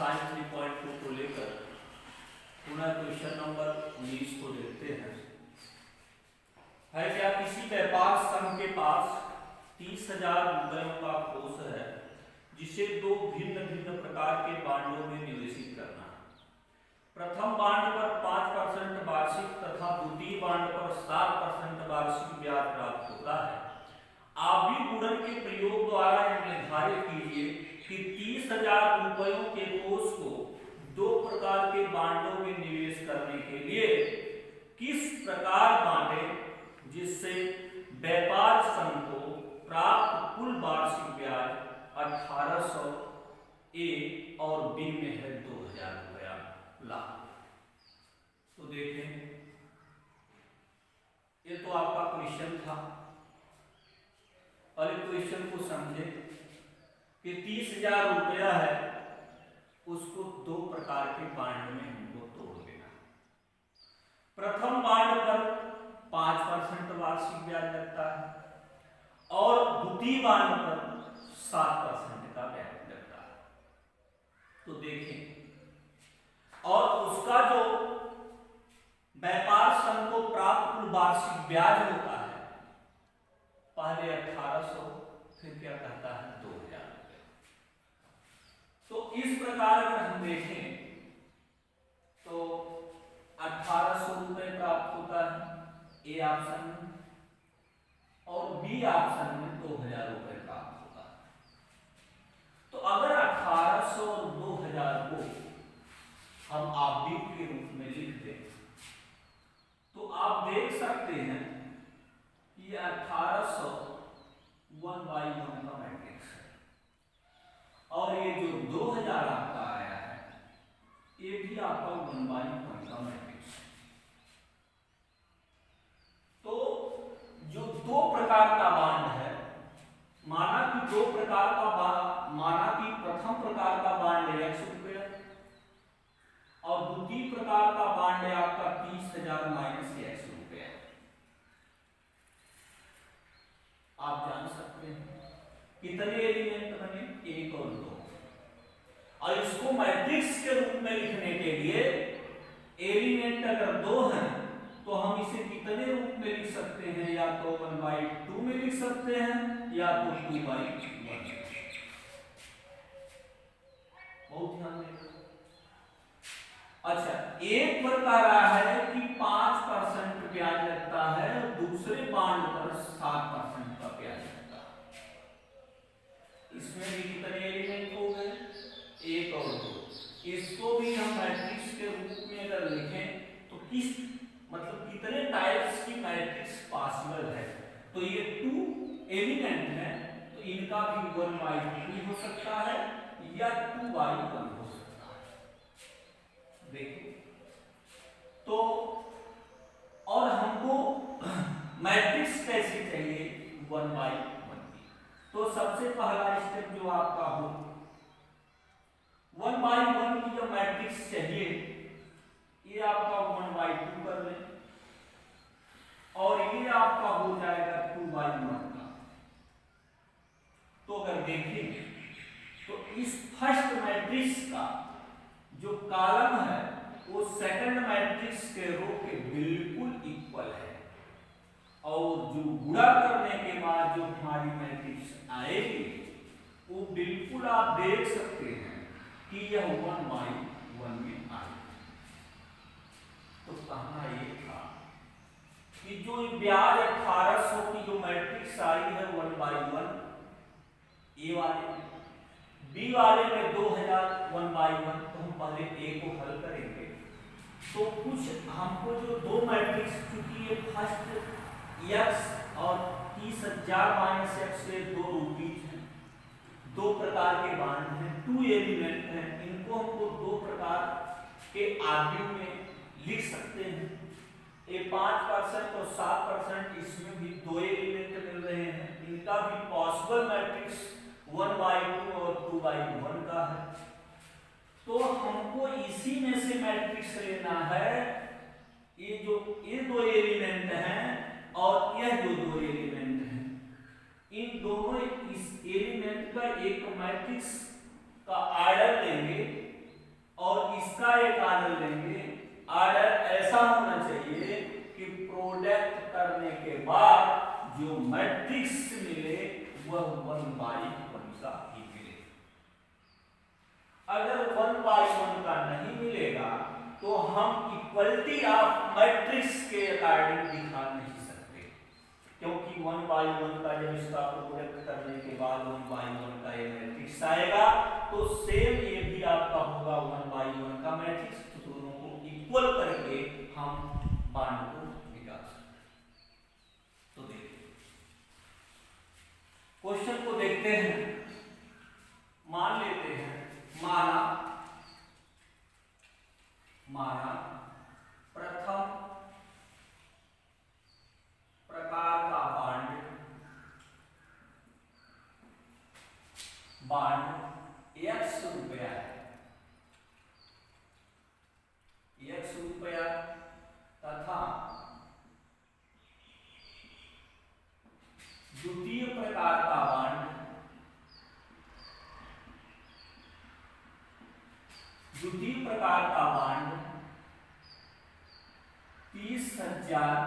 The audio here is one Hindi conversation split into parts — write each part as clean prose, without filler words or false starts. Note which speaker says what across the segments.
Speaker 1: एक्सरसाइज 3.2 को लेकर पुनः क्वेश्चन नंबर 19 को देखते हैं। है क्या, किसी व्यापार संघ के पास 30,000 रुपयों का कोष है जिसे दो भिन्न भिन्न प्रकार के बांडों में निवेशित करना है। प्रथम बांड पर 5% वार्षिक तथा द्वितीय बांड पर 7% वार्षिक ब्याज प्राप्त होता है। आप भी गुणन के प्रयोग द्वारा निर्धारित कीजिए कि 30,000 रुपयों के कोष को दो प्रकार के बांडों में निवेश करने के लिए किस प्रकार बांटे जिससे व्यापार संघ को प्राप्त कुल वार्षिक ब्याज 1800 ए और बी में है 2,000 रुपया लाभ। तो देखें, ये तो आपका क्वेश्चन था और इस क्वेश्चन को समझे कि 30,000 रुपया है, उसको दो प्रकार के बांड में हमको तोड़ देना। प्रथम बांड पर 5% वार्षिक ब्याज लगता है और द्वितीय बांड पर 7% का ब्याज लगता है। तो देखें, और उसका जो व्यापार संघ को प्राप्त कुल वार्षिक ब्याज होता है, पहले 1800, फिर क्या कहता है 2,000 रुपये। तो इस प्रकार अगर हम देखें तो 1800 रुपये प्राप्त होता है ए ऑप्शन में और बी ऑप्शन में 2,000 रुपये प्राप्त होता है। तो अगर 1800 और 2,000 को हम आवधिक के रूप में लिख दें तो आप देख सकते हैं कि 1800 1/1 का मैट्रिक्स है और ये जो 2,000 आपका आया है ये भी आपका 1/1 का मैट्रिक्स है। तो जो दो प्रकार का बांड है, माना कि प्रथम प्रकार का बांड है 100 रुपया और द्वितीय प्रकार का बांड है आपका 30,000 माइनस 100 रुपया। आप जान सकते हैं कितने एलिमेंट बने, 1 और 2, और इसको मैट्रिक्स के रूप में लिखने के लिए एलिमेंट अगर 2 हैं तो हम इसे कितने रूप में लिख सकते हैं, या तो 1/2 में लिख सकते हैं या तो 2/1। बहुत ध्यान देना। अच्छा, एक पर कह रहा है कि 5% ब्याज लगता है और दूसरे बांड पर 7% का ब्याज लगता है। इसमें भी कितने एलिमेंट हो गए, 1 और 2। इसको भी हम मैट्रिक्स के रूप में अगर लिखें तो किस मतलब कितने टाइप्स की मैट्रिक्स पॉसिबल है। तो ये 2 एलिमेंट है तो इनका भी 1/2 हो सकता है या 2/1 हो सकता है। देखिए, तो और हमको मैट्रिक्स कैसी चाहिए, 1/1 की। तो सबसे पहला स्टेप जो आपका हो, 1/1 की जो मैट्रिक्स चाहिए ये आपका 1/2 कर लें और ये आपका हो जाएगा 2/1 का। तो अगर देखें तो इस फर्स्ट मैट्रिक्स का जो कॉलम है वो सेकंड मैट्रिक्स के रो के बिल्कुल इक्वल है और जो गुणा करने के बाद जो हमारी मैट्रिक्स आएगी वो बिल्कुल आप देख सकते हैं कि यह 1/1 में आएगी। तो कहना ये था कि जो ब्याज 1800 की जो मैट्रिक्स आई है 1/1 ए वाले, बी वाले में 2,000 1/1। तो हम पहले ए को हल करेंगे तो कुछ हमको जो दो मैट्रिक्स, चूंकि ये फर्स्ट x और 30,000 माइनस x से 2 रूपीज हैं, 2 प्रकार के बांड हैं, 2 एलिमेंट हैं, इनको हमको 2 प्रकार के आर्ग्यू में लिख सकते हैं। ये 5% और 7%, इसमें भी 2 एलिमेंट मिल रहे हैं, इनका भी पॉसिबल मैट्रिक्स 1/2 और 2/1 का है। तो हमको इसी में से मैट्रिक्स लेना है। ये जो ये 2 एलिमेंट हैं और यह जो 2 एलिमेंट हैं, इन दोनों इस एलिमेंट का एक मैट्रिक्स का आर्डर लेंगे और इसका एक ऑर्डर लेंगे। ऑर्डर ऐसा होना चाहिए कि प्रोडक्ट करने के बाद जो मैट्रिक्स मिले वह 1/1 का ही मिले। अगर 1/1 का नहीं मिलेगा तो हम इक्वलिटी ऑफ मैट्रिक्स के अकॉर्डिंग दिखा नहीं सकते, क्योंकि 1/1 का जब इसका प्रोडक्ट करने के बाद 1/1 का ये मैट्रिक्स आएगा तो सेम ये भी आपका होगा 1/1 का मैट्रिक्स। तो दोनों को इक्वल करके हम बांड को निकाल सकते हैं। तो देखिए क्वेश्चन को देखते हैं। मान लेते हैं, माना प्रथम प्रकार का बांड x रुपया है, x रुपया तथा द्वितीय प्रकार का बांड 30,000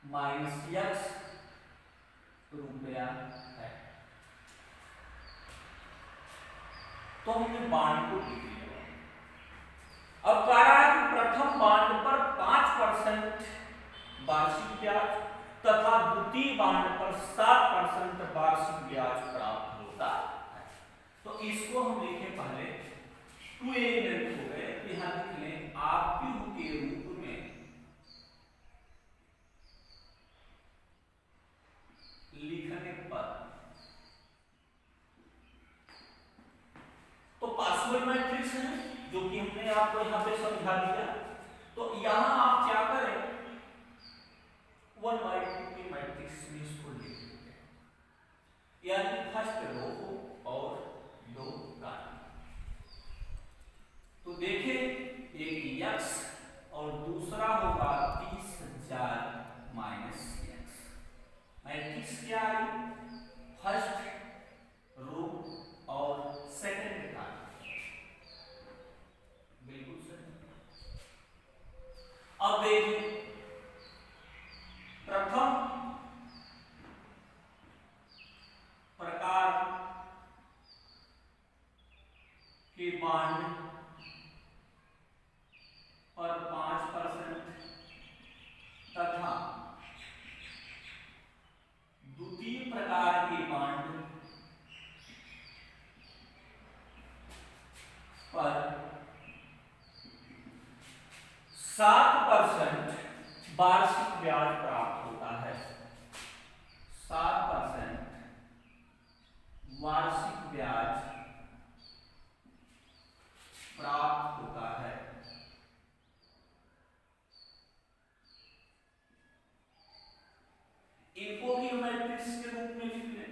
Speaker 1: माइनस x रुपया है। तो हमने बांड को लिख लिया। अब कह रहा है कि प्रथम बांड पर 5% वार्षिक ब्याज तथा द्वितीय बांड पर 7% वार्षिक ब्याज प्राप्त होता है। तो इसको हम लिखें पहले 2 एलिमेंट हो गए, यहां लिख लें आरक्यू के रूप में लिखने पर। तो पासवर्ड मैट्रिक्स है जो कि हमने आपको यहां पे समझा दिया। तो यहां आप क्या करें, 1/2 की मैट्रिक्स में इसको लिख देते हैं, यानी फर्स्ट रो और दो कॉलम। तो देखें एक x और दूसरा होगा 30,000 माइनस x। मैट्रिक्स क्या आई, फर्स्ट रो और सेकंड कॉलम। बिल्कुल सही। अब देखिए प्रथम प्रकार के बांड पर 5% तथा द्वितीय प्रकार के बांड पर 7% वार्षिक ब्याज प्राप्त होता है। 7% वार्षिक ब्याज प्राप्त होता है। इनको भी मैट्रिक्स के रूप में लिख लें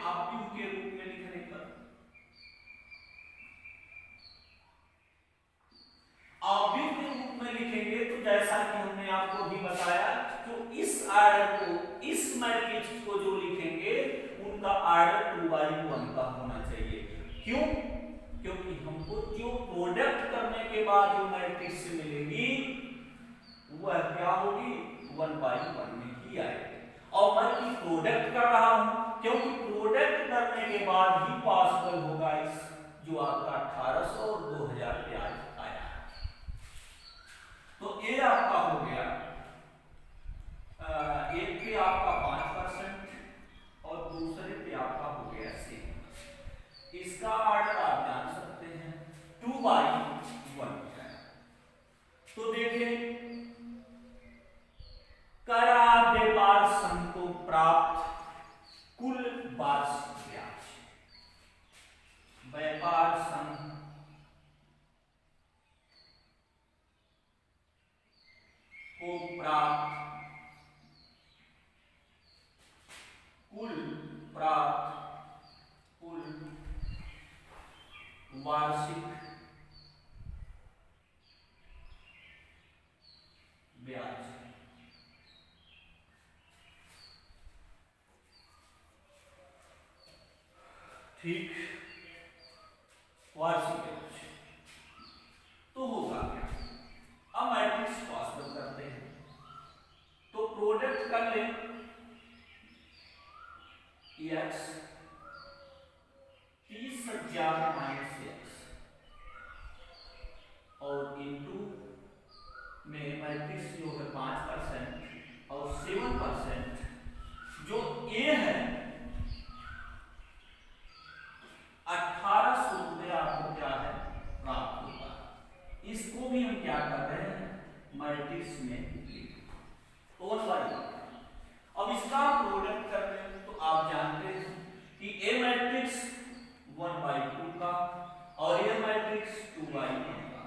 Speaker 1: आरक्यू के रूप में लिखने पर आरक्यू के रूप में लिखेंगे तो जैसा कि हमने आपको भी बताया, तो इस आर्डर को, इस मैट्रिक्स को जो लिखेंगे उनका आर्डर 2/1 का होना चाहिए। क्यों? क्योंकि हमको जो प्रोडक्ट करने के बाद जो मैट्रिक्स मिलेगी वह क्या होगी, 1/1 में ही आएगी। और मैं प्रोडक्ट कर रहा हूं क्योंकि प्रोडक्ट करने के बाद ही पॉसिबल होगा इस जो आपका 1800 और 2000 ब्याज आया। तो ये आपका हो गया, एक पे आपका 5% और दूसरे पे आपका हो गया 6%। इसका ऑर्डर आप जान सकते हैं 2/1 है। तो देखिए करा व्यापार संघ को प्राप्त कुल वार्षिक ब्याज, व्यापार संघ को प्राप्त कुल वार्षिक ब्याज। ठीक, वार्षिक एवरेज। तो होगा क्या, अब मैट्रिक्स को आस्पेक्ट करते हैं, तो प्रोडक्ट कर लें x 30,000 माइनस x और इनटू में मैट्रिक्स जो है 5% और 7%, जो a है 1800 रुपये आपको क्या है प्राप्त होगा। इसको भी हम क्या कर रहे हैं मैट्रिक्स में लिख और वाई। अब इसका प्रोडक्ट कर रहे हैं, तो आप जानते हैं कि ए मैट्रिक्स 1/2 का और ये मैट्रिक्स 2/1 का,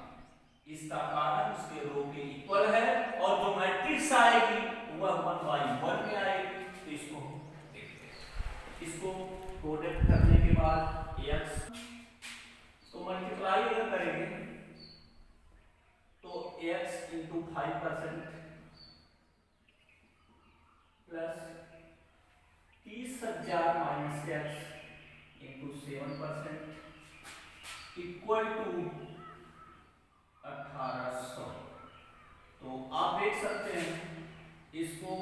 Speaker 1: इसका कारण उसके रो के इक्वल है और जो मैट्रिक्स आएगी वह 1/1 में आएगी। तो इसको देखते हैं, इसको प्रोडक्ट करने के बाद x तो मल्टीप्लाई अगर करेंगे तो x into 5% plus 30,000 minus x into 7% equal to 1800। तो आप देख सकते हैं इसको,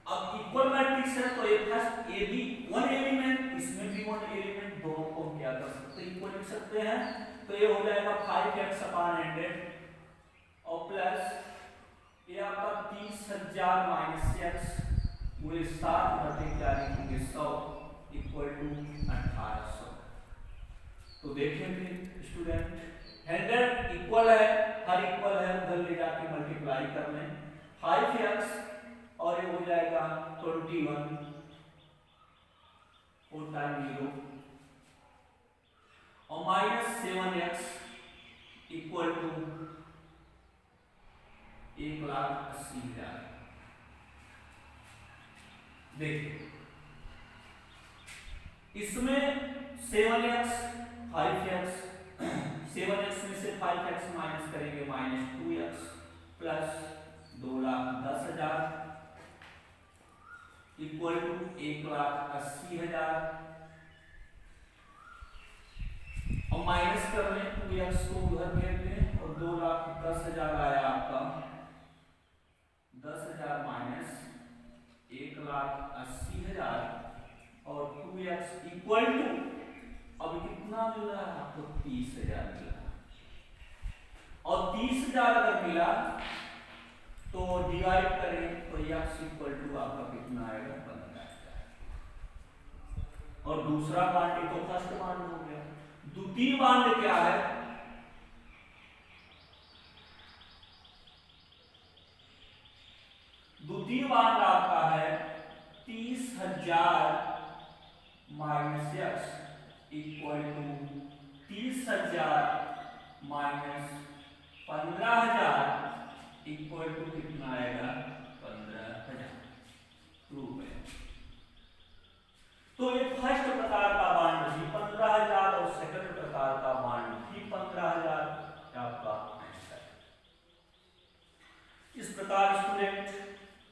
Speaker 1: अब इक्वल मैट्रिक्स है तो ये फर्स्ट ए भी 1 एलिमेंट, इसमें भी 1 एलिमेंट, दोनों को हम क्या कर सकते हैं इक्वल लिख सकते हैं। तो ये हो जाएगा 5x/100 और प्लस ये आपका 30,000 माइनस x पूरे 7 बटे क्या लिखेंगे 100 इक्वल टू 1800। तो देखेंगे स्टूडेंट 100 इक्वल है, हर इक्वल है उधर ले जाके मल्टीप्लाई कर लें, 5x और ये हो जाएगा 21 4 टाइम 0 और माइनस 7x इक्वल टू 1,80,000। देखिए इसमें 7x 5x 7x में से 5x माइनस करेंगे -2x प्लस 2,10,000 इक्वल टू 1,80,000 और माइनस कर लें 2x को उधर भेज दें और 2,10,000 आया आपका 10,000 माइनस 1,80,000 और 2x इक्वल टू अब कितना मिल रहा है आपको 30,000 मिला और 30,000 अगर मिला तो डिवाइड करें तो x इक्वल टू आपका कितना आएगा 15,000। और दूसरा बांड तो फर्स्ट बांड हो गया, द्वितीय बांड क्या है, द्वितीय बांड आपका है 30,000 minus x equal to 30,000 minus 15,000 equal to कितना आएगा 15,000 रुपए। तो ये फर्स्ट प्रकार का बांड भी 15,000 और सेकंड प्रकार का बांड भी 15,000 आपका आंसर। इस प्रकार स्टूडेंट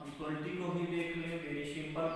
Speaker 1: हम 20 को भी देख लें, वेरी सिंपल।